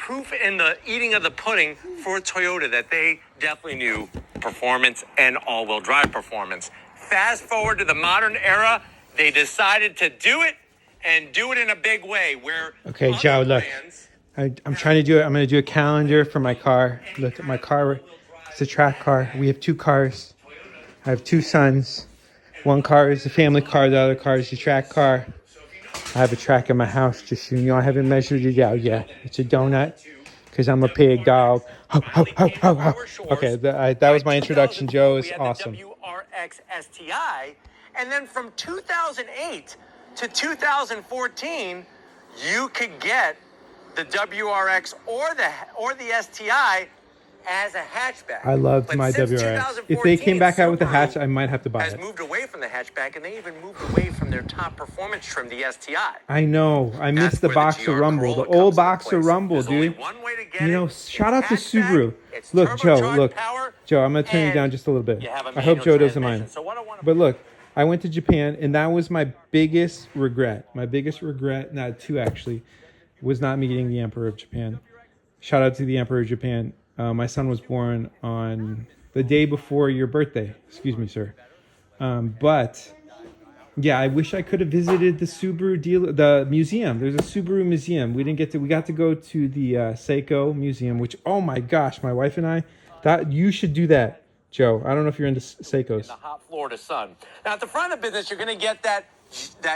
proof in the eating of the pudding for Toyota that they definitely knew performance and all-wheel drive performance. Fast forward to the modern era, they decided to do it and do it in a big way. Where okay, Joe, look, I'm trying to do it. I'm going to do a calendar for my car. Look at my car. It's a track car. We have 2 cars. I have 2 sons. One car is the family car. The other car is the track car. I have a track in my house, just so you know. I haven't measured it out yet. It's a donut because I'm a pig dog. Okay, that was my introduction, Joe. It's awesome. WRX STI, and then from 2008 to 2014, you could get the WRX or the STI as a hatchback. I loved my WRX. If they came back out with a hatch, I might have to buy it. Has moved away from the hatchback, and they even moved away from their top performance trim, the STI. I know. I missed the Boxer Rumble, the old Boxer Rumble, dude. You know, shout out to Subaru. Look, Joe, look. Joe, I'm going to turn you down just a little bit. I hope Joe doesn't mind. But look, I went to Japan, and that was my biggest regret. My biggest regret, not 2 actually, was not meeting the Emperor of Japan. Shout out to the Emperor of Japan. My son was born on the day before your birthday. Excuse me, sir. But yeah, I wish I could have visited the Subaru dealer, the museum. There's a Subaru museum. We got to go to the Seiko museum, which, oh my gosh, my wife and I, that you should do that, Joe. I don't know if you're into Seikos. In the hot Florida sun. Now at the front of the business, you're going to get that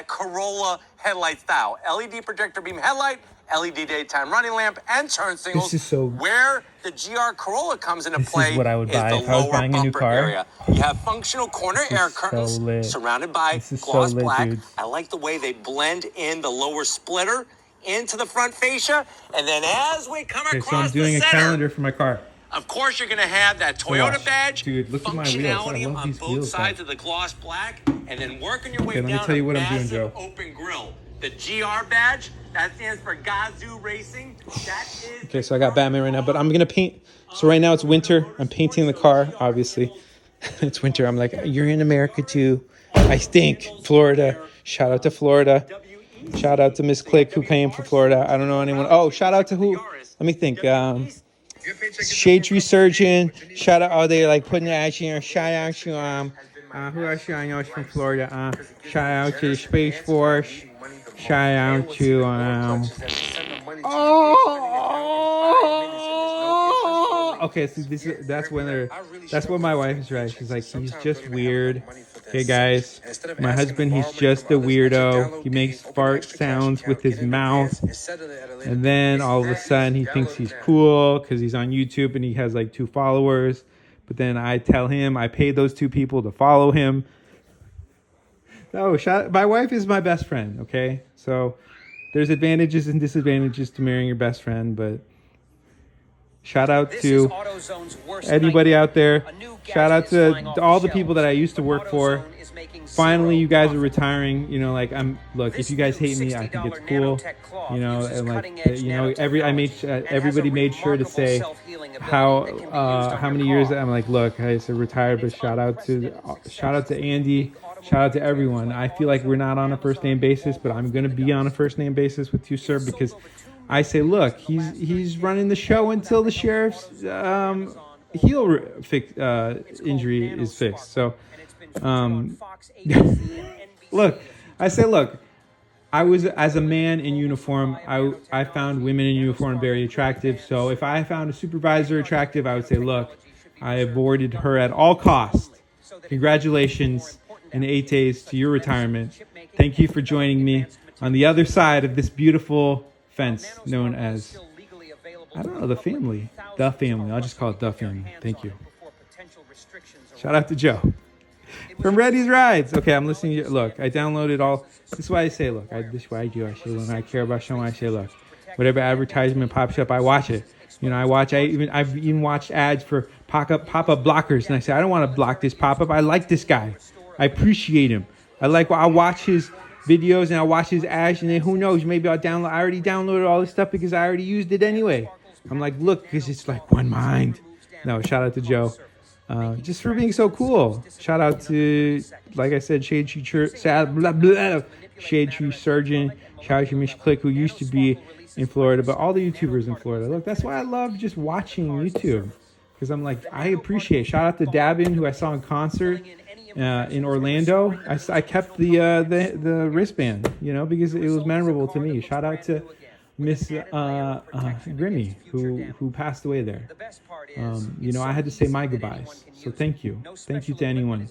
Corolla headlight style, LED projector beam headlight, LED daytime running lamp, and turn signals. This is so. Where the GR Corolla comes into play is what I would buy if I was buying a new car. Area. You have functional corner air curtains surrounded by gloss black. Dude. I like the way they blend in the lower splitter into the front fascia, and then as we come across so I'm doing the a center, calendar for my car. of course, you're going to have that Toyota badge, dude, look at my wheels. functionality on both sides of the gloss black, and then working your way down let me tell you what I'm doing, Joe. Open grill. The GR badge, that stands for Gazoo Racing. That is okay, so I got Batman right now, but I'm going to paint. So right now it's winter. I'm painting the car, obviously. It's winter. I'm like, you're in America too. I think. Florida. Shout out to Florida. Shout out to Miss Click who came from Florida. I don't know anyone. Oh, shout out to who? Let me think. Shade Tree Surgeon. Shout out. Oh, they're like putting the action here. Shout out to who else I know is from Florida. Shout out to the Space Force. Shout out to okay, so that's when my wife is right. She's like, he's just weird. Okay, guys, my husband, he's just a weirdo. He makes fart sounds with his mouth, and then all of a sudden he thinks he's cool because he's on YouTube and he has like 2 followers. But then I tell him I paid those 2 people to follow him. No, my wife is my best friend, okay? So there's advantages and disadvantages to marrying your best friend, but shout out to anybody out there. Shout out to all the people that I used to work for. Finally, you guys are retiring. You know, like look, if you guys hate me, I think it's cool. You know, and like everybody made sure to say how many years I'm like, look, I said retired, but shout out to Andy. Shout out to everyone. I feel like we're not on a first name basis, but I'm going to be on a first name basis with you, sir, because I say, look, he's running the show until the sheriff's heel injury is fixed. So, look, I was, as a man in uniform, I found women in uniform very attractive. So if I found a supervisor attractive, I would say, look, I avoided her at all costs. Congratulations. And 8 days to your retirement. Thank you for joining me on the other side of this beautiful fence known as, I don't know, the family. The family. I'll just call it the family. Thank you. Shout out to Joe. From Reddy's Rides. Okay, I'm listening to you. Look, I downloaded all. This is why I say, look, this is what I do. I say, when I care about someone, I say, look, whatever advertisement pops up, I watch it. You know, I've even watched ads for pop-up blockers. And I say, I don't want to block this pop-up. I like this guy. I appreciate him. I watch his videos and I watch his ads, and then who knows, maybe I'll download. I already downloaded all this stuff because I already used it anyway. I'm like, look, because it's like one mind. No, shout out to Joe. Just for being so cool. Shout out to, like I said, Shade Tree Surgeon. Shout out to Miss Click, who used to be in Florida, but all the YouTubers in Florida. Look, that's why I love just watching YouTube, because I'm like, I appreciate. Shout out to Davin, who I saw in concert in Orlando. I kept the wristband, you know, because it was memorable to me. Shout out to Miss Grimmy, who passed away there. You know, I had to say my goodbyes. So thank you to anyone